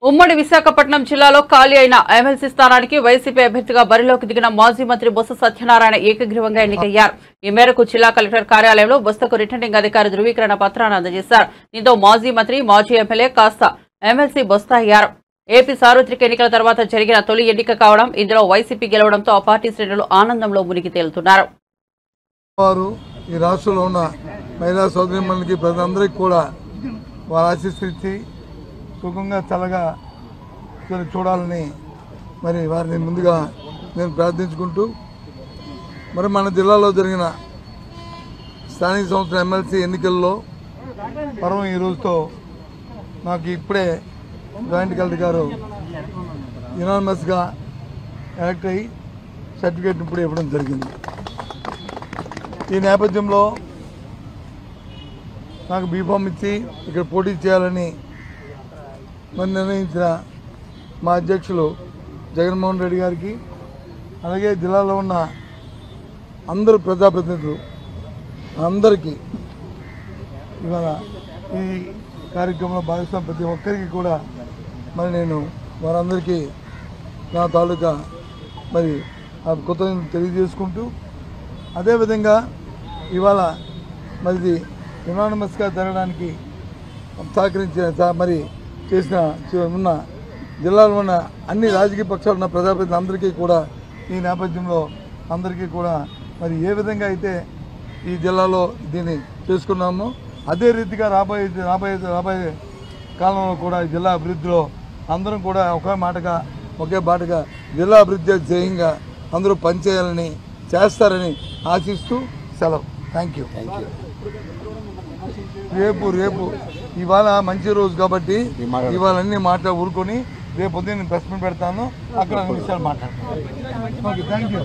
ఉమ్మడి విశాఖపట్నం జిల్లాలో ఖాళీ అయిన ఎమ్మెల్సీ స్థానానికి వైసీపీ అభ్యర్థిగా బరిలోకి దిగిన మాజీ మంత్రి బొత్స సత్యనారాయణ ఏకగ్రీవంగా ఎన్నికయ్యారు. ఈ మేరకు జిల్లా కలెక్టర్ కార్యాలయంలో బొత్సకు రిటర్నింగ్ అధికారి ధృవీకరణ పత్రాన్ని అందజేశారు. దీంతో మాజీ మంత్రి, మాజీ ఎమ్మెల్యే కాస్త ఎమ్మెల్సీ బొత్స అయ్యారు. ఏపీ సార్వత్రిక ఎన్నికల తర్వాత జరిగిన తొలి ఎన్నిక కావడం, ఇందులో వైసీపీ గెలవడంతో ఆ పార్టీ శ్రేణులు ఆనందంలో మునిగి తేలుతున్నారు. ఈ రాష్ట్రంలో ఉన్న మహిళా సోదరిమణులకి ప్రజలందరికీ కూడా వారు ఆశీస్సులిచ్చి సుఖంగా చల్లగా చూడాలని మరి వారిని ముందుగా నేను ప్రార్థించుకుంటూ మరి మన జిల్లాలో జరిగిన స్థానిక సంస్థల ఎమ్మెల్సీ ఎన్నికల్లో పర్వం ఈ రోజుతో నాకు ఇప్పుడే జాయింట్ కలెక్టర్ గారు యునానిమస్గా ఎలక్ట్ అయ్యి సర్టిఫికేట్ ఇప్పుడు ఇవ్వడం జరిగింది. ఈ నేపథ్యంలో నాకు బీఫామ్ ఇచ్చి ఇక్కడ పోటీ చేయాలని మరి నిర్ణయించిన మా అధ్యక్షులు జగన్మోహన్ రెడ్డి గారికి, అలాగే జిల్లాలో ఉన్న అందరు ప్రజాప్రతినిధులు అందరికీ ఇవాళ ఈ కార్యక్రమంలో భాగస్వామి ప్రతి ఒక్కరికి కూడా మరి నేను వారందరికీ నా తాలూకా మరి ఆ కృతజ్ఞతలు తెలియజేసుకుంటూ, అదేవిధంగా ఇవాళ మరి యునానిమస్గా జరగడానికి సహకరించిన మరి చేసిన ఉన్న జిల్లాలో ఉన్న అన్ని రాజకీయ పక్షాలు ఉన్న ప్రజాప్రతినిధులందరికీ కూడా ఈ నేపథ్యంలో అందరికీ కూడా మరి ఏ విధంగా అయితే ఈ జిల్లాలో దీన్ని చేసుకున్నామో అదే రీతిగా రాబోయే కాలంలో కూడా ఈ జిల్లా అభివృద్ధిలో అందరం కూడా ఒకే బాటగా జిల్లా అభివృద్ధి ధ్యేయంగా అందరూ పనిచేయాలని చేస్తారని ఆశిస్తూ సెలవు. Thank you. రేపు ఇవాళ మంచి రోజు కాబట్టి ఇవాళ అన్ని ఊరుకొని రేపు పొద్దున్న ప్రెస్ మీట్ పెడతాను, అక్కడ 2 నిమిషాలు మాట్లాడతాను. Okay, thank you.